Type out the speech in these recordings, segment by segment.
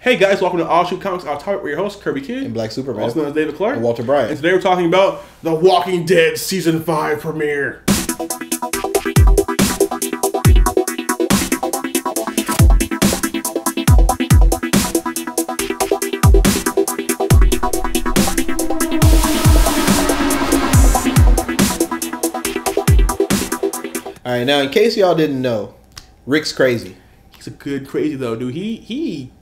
Hey guys, welcome to All Shoot Comics Off Topic. We're your hosts, Kirby Kid and Black Superman, also known as David Clark and Walter Bryant. And today we're talking about The Walking Dead Season 5 premiere. All right, now in case y'all didn't know, Rick's crazy. He's a good crazy though, dude. He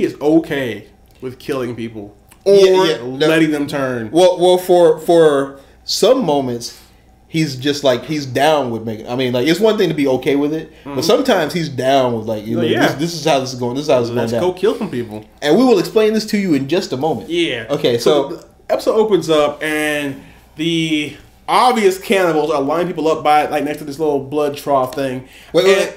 is okay with killing people or letting them turn. Well, for some moments, he's just like he's down with making. I mean, like it's one thing to be okay with it, but sometimes he's down with like this is how this is going. This is how this is going down. Let's go kill some people, and we will explain this to you in just a moment. Yeah. Okay. So the episode opens up and the obvious cannibals are lining people up by like next to this little blood trough thing. Wait.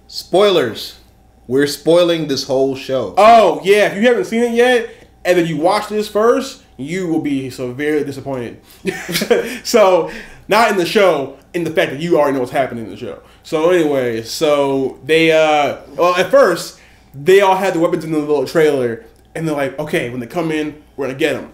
Spoilers. We're spoiling this whole show. Oh, yeah. If you haven't seen it yet, and then you watch this first, you will be severely disappointed. So, not in the show, in the fact that you already know what's happening in the show. So, anyway, so they, well, at first, they all had the weapons in the little trailer, and they're like, okay, when they come in, we're going to get them.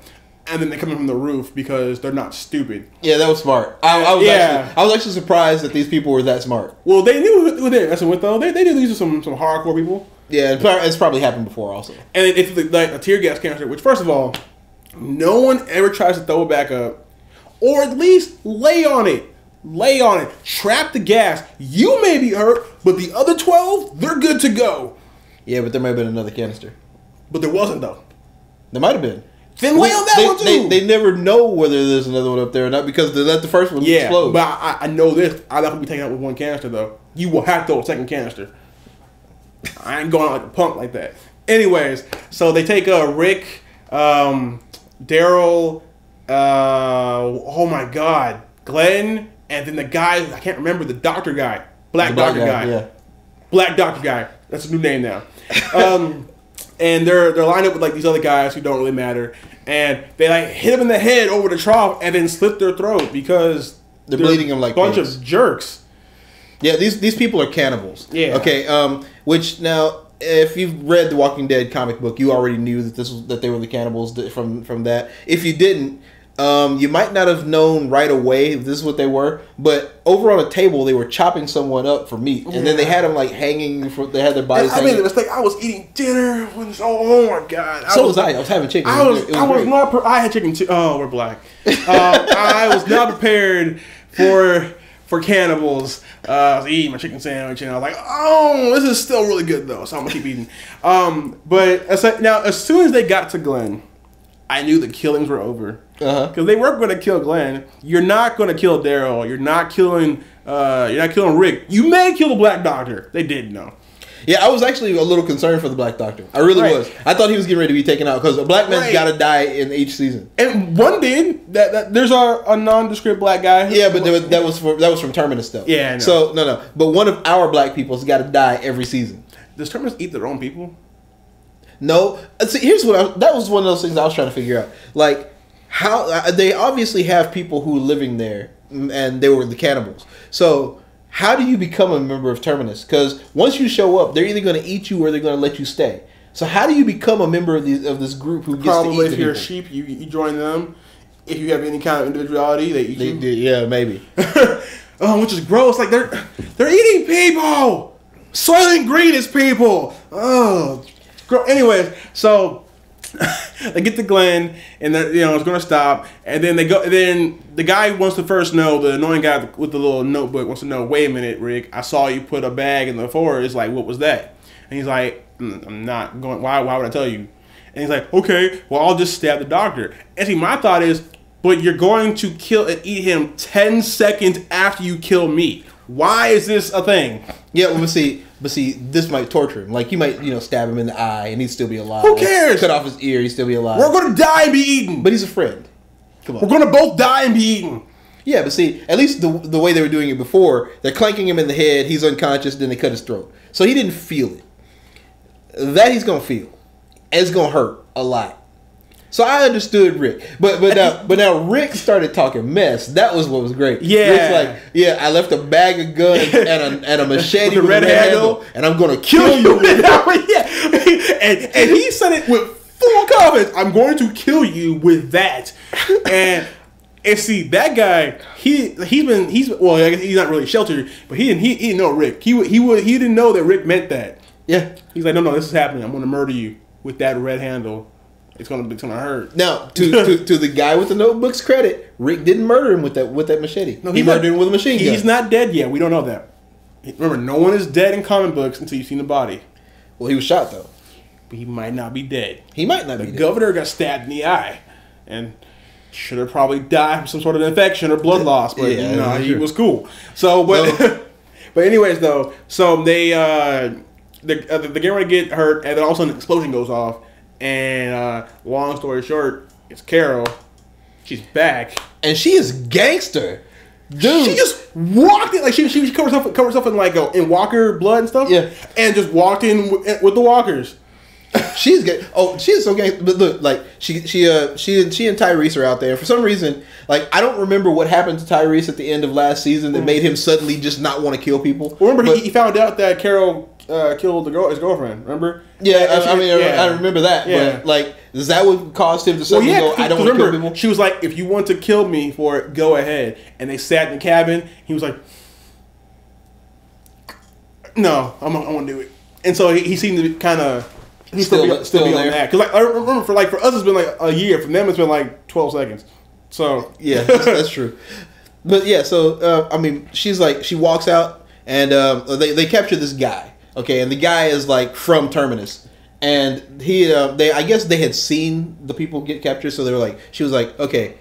And then they come in from the roof because they're not stupid. Yeah, that was smart. I was actually surprised that these people were that smart. Well, they knew who they were messing with, though. They knew these are some hardcore people. Yeah, it's probably happened before also. And it's like a tear gas canister, which, first of all, no one ever tries to throw it back up. Or at least lay on it. Lay on it. Trap the gas. You may be hurt, but the other 12, they're good to go. Yeah, but there might have been another canister. But there wasn't, though. There might have been. Then lay on that one too. They never know whether there's another one up there or not because they let the first one explode. But I know this. I'm not going to be taken out with one canister, though. You will have to throw a second canister. I ain't going out like a punk like that. Anyways, so they take Rick, Daryl, oh my God, Glenn, and then the guy, I can't remember, the doctor guy. Black doctor guy. Yeah. Black doctor guy. That's a new name now. And they're lined up with like these other guys who don't really matter, and they like hit them in the head over the trough and then slit their throat because they're bleeding them like a bunch of jerks. Yeah, these people are cannibals. Yeah. Okay. Which now, if you've read the Walking Dead comic book, you already knew that they were the cannibals from that. If you didn't, you might not have known right away if this is what they were. But over on a table, they were chopping someone up for meat, and then they had them like hanging. They had their bodies. I made the mistake. I was eating dinner when oh my God. So was I. I was having chicken. I was not. I had chicken too. Oh, we're black. I was not prepared for cannibals. I was eating my chicken sandwich, and I was like, "Oh, this is still really good, though." So I'm gonna keep eating. But as soon as they got to Glenn, I knew the killings were over because they weren't going to kill Glenn. You're not going to kill Daryl. You're not killing. You're not killing Rick. You may kill the Black Doctor. They didn't know. Yeah, I was actually a little concerned for the Black Doctor. I really was. I thought he was getting ready to be taken out because a black man's got to die in each season. And one did. There's a nondescript black guy. Yeah, but that was from Terminus though. Yeah, I know. So no. But one of our black people's got to die every season. Does Terminus eat their own people? No. See, here's that was one of those things I was trying to figure out. Like how they obviously have people who are living there, and they were the cannibals. So how do you become a member of Terminus? Because once you show up, they're either going to eat you or they're going to let you stay. So how do you become a member of this group who gets to eat if you're a sheep, you join them. If you have any kind of individuality, they eat you. Yeah, maybe. Which is gross. Like they're eating people. Soylent Green is people. Oh, anyways, so they get to Glenn, and it's going to stop, and then they go. And then the guy wants to first know. The annoying guy with the little notebook wants to know. Wait a minute, Rick. I saw you put a bag in the forest. Like, what was that? And he's like, I'm not going. Why would I tell you? And he's like, okay, well, I'll just stab the doctor. And see, my thought is, but you're going to kill and eat him 10 seconds after you kill me. Why is this a thing? Yeah, well, but see, this might torture him. Like, you might, stab him in the eye and he'd still be alive. Who cares? Cut off his ear, he'd still be alive. We're going to die and be eaten. But he's a friend. Come on. We're going to both die and be eaten. Yeah, but see, at least the way they were doing it before, they're clanking him in the head, he's unconscious, then they cut his throat. So he didn't feel it. That he's going to feel. And it's going to hurt a lot. So I understood Rick, but now Rick started talking mess. That was what was great. Yeah, Rick's like, yeah, I left a bag of guns and a machete with a red handle, and I'm gonna kill you. Yeah, and he said it with full confidence. I'm going to kill you with that. And see, that guy, he's well, I guess he's not really sheltered, but he didn't know Rick. He didn't know that Rick meant that. Yeah. He's like, no, this is happening. I'm going to murder you with that red handle. It's gonna hurt. Now, to the guy with the notebook's credit, Rick didn't murder him with that machete. No, he murdered him with a machine gun. He's not dead yet. We don't know that. Remember, no one is dead in comic books until you've seen the body. Well, he was shot though. But he might not be dead. He might not be dead. The governor got stabbed in the eye, and should have probably died from some sort of infection or blood loss. But no, he was cool. So, but but anyways, though, so they're getting ready to get hurt, and then all of a sudden an explosion goes off. And long story short, it's Carol. She's back, and she is gangster, dude. She just walked in like she covered herself in like in walker blood and stuff. Yeah, and just walked in with the walkers. She's gay. Oh, she is so gangster. But look, like she and Tyrese are out there for some reason. Like I don't remember what happened to Tyrese at the end of last season that made him suddenly just not want to kill people. Well, remember he found out that Carol killed his girlfriend. Remember? Yeah, I remember that. Yeah. But like, is that what caused him to suddenly go? I don't want to kill people. She was like, "If you want to kill me for it, go ahead." And they sat in the cabin. He was like, "No, I want to do it." And so he seemed to be kind of still be on that. Because like I remember for us it's been like a year. For them it's been like 12 seconds. So yeah, that's true. But yeah, so I mean, she's like she walks out and they capture this guy. Okay, and the guy is like from Terminus, and I guess they had seen the people get captured, so they were like, she was like, okay.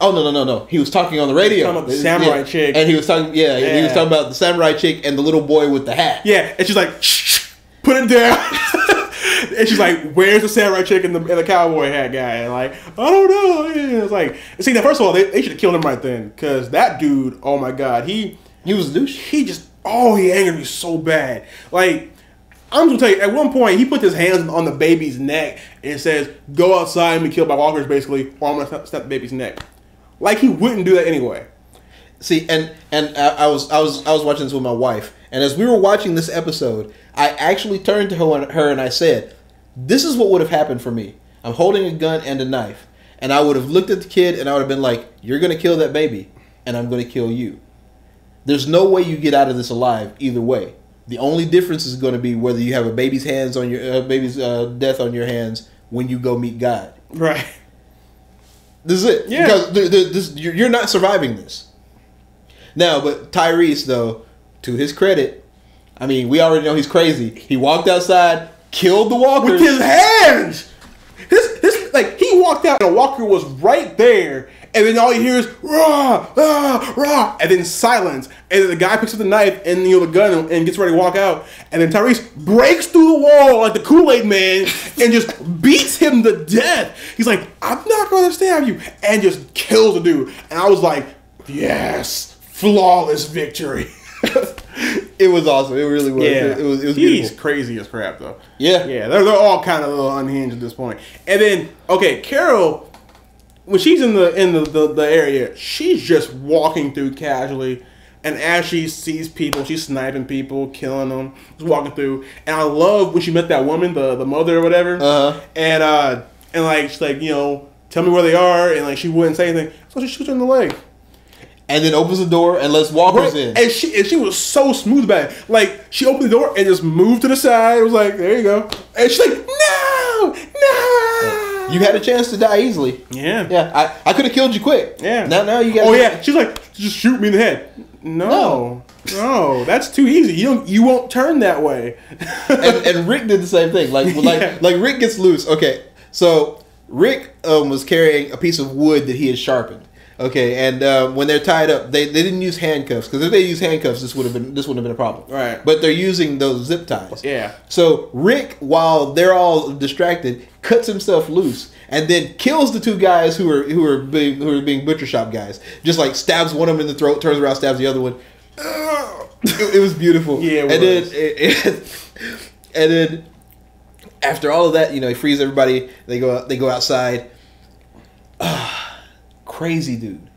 Oh no! He was talking on the radio. Talking about the samurai chick, and he was talking. Yeah, he was talking about the samurai chick and the little boy with the hat. Yeah, and she's like, shh, put it down. And she's like, where's the samurai chick and the cowboy hat guy? And like, I don't know. And it's like, see, now first of all, they should have killed him right then, because that dude, oh my god, he was a douche. He angered me so bad. Like, I'm gonna tell you, at one point, he put his hands on the baby's neck and says, "Go outside and be killed by walkers," basically, or I'm gonna snap the baby's neck. Like he wouldn't do that anyway. See, and I was watching this with my wife, and as we were watching this episode, I actually turned to her and I said, "This is what would have happened for me. I'm holding a gun and a knife, and I would have looked at the kid and I would have been like, 'You're gonna kill that baby, and I'm gonna kill you.' There's no way you get out of this alive either way. The only difference is going to be whether you have a baby's hands on your baby's death on your hands when you go meet God." Right. This is it. Yeah. Because you're not surviving this. Now, but Tyrese, though, to his credit, I mean, we already know he's crazy. He walked outside, killed the walker with his hands. Like he walked out and a walker was right there. And then all you hear is rah, rah, rah, and then silence. And then the guy picks up the knife and the gun and gets ready to walk out. And then Tyrese breaks through the wall like the Kool-Aid Man and just beats him to death. He's like, "I'm not going to stab you," and just kills the dude. And I was like, "Yes, flawless victory." It was awesome. It really was. Yeah, it was he's beautiful. crazy as crap though. Yeah, they're all kind of a little unhinged at this point. And then Carol, when she's in the area, she's just walking through casually, and as she sees people, she's sniping people, killing them, just walking through. And I love when she met that woman, the mother or whatever, and like she's like, tell me where they are, and like she wouldn't say anything, so she shoots her in the leg. And then opens the door and lets walkers in. And she was so smooth about it. Like, she opened the door and just moved to the side. It was like, there you go. And she's like, no. You had a chance to die easily. Yeah. Yeah. I could have killed you quick. Yeah. Now you got. Oh yeah. She's like, just shoot me in the head. No, that's too easy. You won't turn that way. and Rick did the same thing. Like Rick gets loose. Okay, so Rick was carrying a piece of wood that he had sharpened. Okay, and when they're tied up, they didn't use handcuffs, because if they used handcuffs, this wouldn't have been a problem. Right. But they're using those zip ties. Yeah. So Rick, while they're all distracted, cuts himself loose and then kills the two guys who are being butcher shop guys. Just like stabs one of them in the throat, turns around, stabs the other one. It was beautiful. Yeah. And then after all of that, he frees everybody. They go outside. Crazy dude.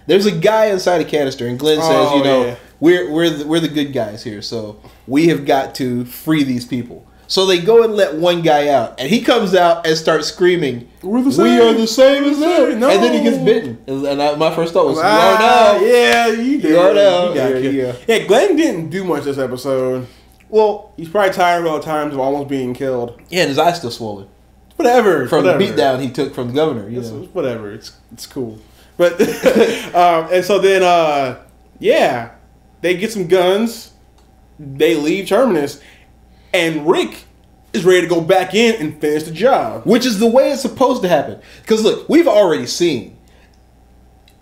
There's a guy inside a canister, and Glenn says, we're the good guys here, so we have got to free these people. So they go and let one guy out, and he comes out and starts screaming, We're the same. "We are the same as them!" No. And then he gets bitten. And my first thought was, "You are now." Yeah, you did. You are now. Yeah, Glenn didn't do much this episode. Well, He's probably tired of all the times of almost being killed. yeah, and his eye's still swollen Whatever. from the beatdown he took from the governor. You know. Whatever. It's cool. But and so then yeah, they get some guns. They leave Terminus, and Rick is ready to go back in and finish the job. Which is the way it's supposed to happen. Because look, we've already seen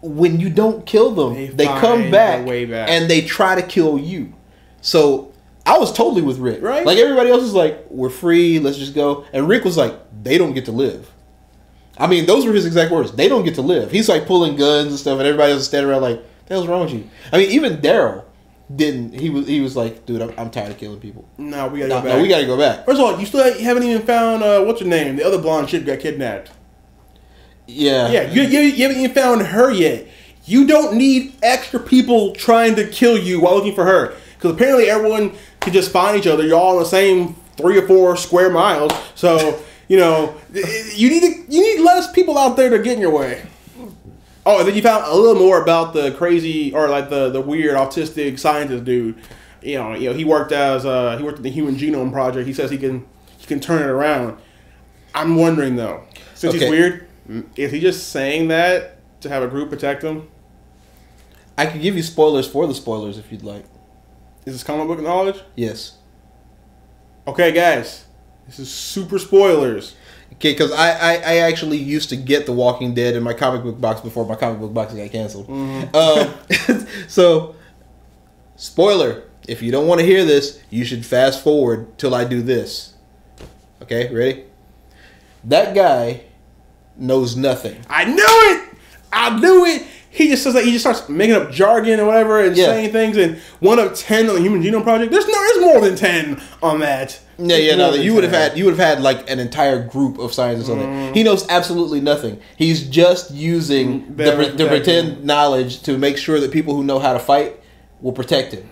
when you don't kill them, they come find back, their way back and they try to kill you. So I was totally with Rick. Right. Like everybody else was like, we're free, let's just go. And Rick was like, they don't get to live. I mean, those were his exact words. They don't get to live. He's like pulling guns and stuff, and everybody else is standing around like, what the hell's wrong with you? I mean, even Daryl didn't. He was like, dude, I'm tired of killing people. No, we gotta go back. No, we gotta go back. First of all, you still haven't even found what's her name? The other blonde chick got kidnapped. Yeah. Yeah, you haven't even found her yet. You don't need extra people trying to kill you while looking for her. Because apparently everyone can just find each other. You're all in the same 3 or 4 square miles. So, you need less people out there to get in your way. Oh, and then you found a little more about the crazy, or like the weird autistic scientist dude. You know, he worked at the Human Genome Project. He says he can turn it around. I'm wondering though, since he's weird, is he just saying that to have a group protect him? I could give you spoilers for the spoilers if you'd like. Is this comic book knowledge? Yes. Okay, guys, this is super spoilers. Okay, because I actually used to get The Walking Dead in my comic book box before my comic book box got canceled. Mm-hmm. So, spoiler. If you don't want to hear this, you should fast forward till I do this. Okay, ready? That guy knows nothing. I knew it! He just says that he just starts making up jargon or whatever and saying things, and 1 of 10 on the Human Genome Project. There's more than 10 on that. No, you would have had like an entire group of scientists on there. He knows absolutely nothing. He's just using the pretend knowledge to make sure that people who know how to fight will protect him.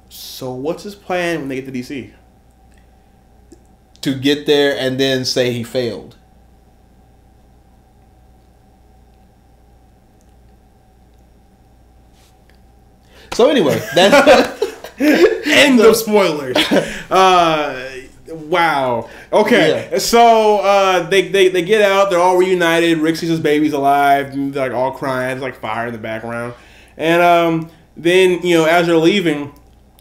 So what's his plan when they get to DC? To get there and then say he failed. So anyway, that's end of spoilers. Wow. Okay. Yeah. So they get out. They're all reunited. Rick sees his baby's alive. And they're like all crying. There's like fire in the background. And then as they're leaving,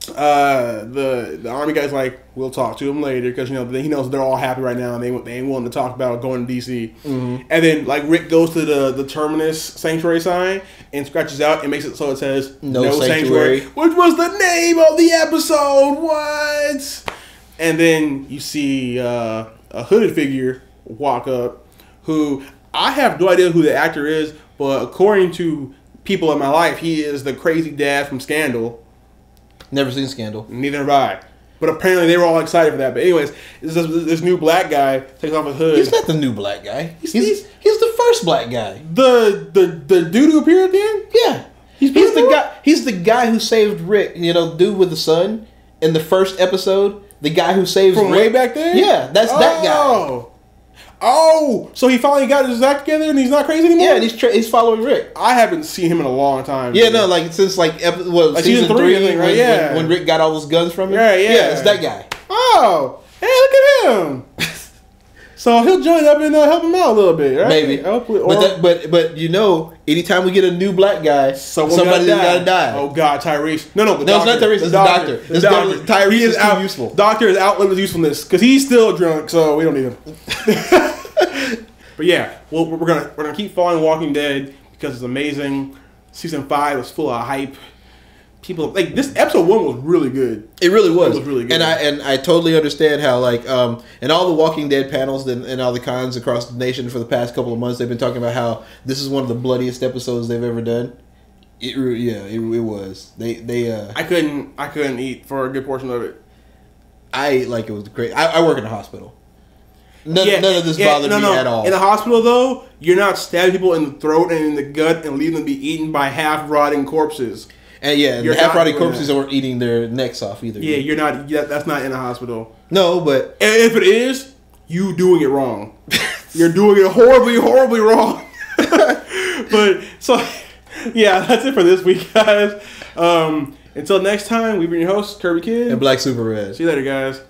the army guy's like, we'll talk to him later, because he knows they're all happy right now and they ain't willing to talk about going to DC. Mm-hmm. And then like Rick goes to the Terminus sanctuary sign and scratches out and makes it so it says no sanctuary, which was the name of the episode. What? And then you see a hooded figure walk up, who I have no idea who the actor is, but according to people in my life, he is the crazy dad from Scandal. Never seen Scandal. Neither have I. But apparently they were all excited for that. But anyways, this new black guy takes off his hood. He's not the new black guy. He's the first black guy. The dude who appeared at the end? Yeah. He's the guy who saved Rick. Dude with the sun in the first episode. The guy who saves Rick. From way back there? Yeah, that's that guy. Oh, so he finally got his act together and he's not crazy anymore? Yeah, and he's following Rick. I haven't seen him in a long time. Yeah, no, like since season 3, I think, right? When Rick got all those guns from him. Right, yeah. Yeah, it's that guy. Oh, hey, look at him. So he'll join up and help him out a little bit, right? Maybe. But anytime we get a new black guy, somebody's got to die. Oh God, Tyrese. No, it's not Tyrese. It's the doctor. Tyrese is too useful. Doctor has outlived his usefulness because he's still drunk, so we don't need him. But yeah, we're gonna keep following Walking Dead because it's amazing. Season 5 was full of hype. People like this. Episode 1 was really good. It really was. It was really good. And I totally understand how in all the Walking Dead panels and all the cons across the nation for the past couple of months, they've been talking about how this is one of the bloodiest episodes they've ever done. It was. I couldn't eat for a good portion of it. I ate like it was great. I work in a hospital. None of this bothered me at all. In a hospital, though, you're not stabbing people in the throat and in the gut and leaving them to be eaten by half-rotting corpses. And the half-rotting corpses aren't eating their necks off either. Yeah, you're not. That's not in a hospital. No, but And if it is, you doing it wrong. You're doing it horribly, horribly wrong. But so, yeah, that's it for this week, guys. Until next time, we've been your hosts, Kirby Kid and Black Super Red. See you later, guys.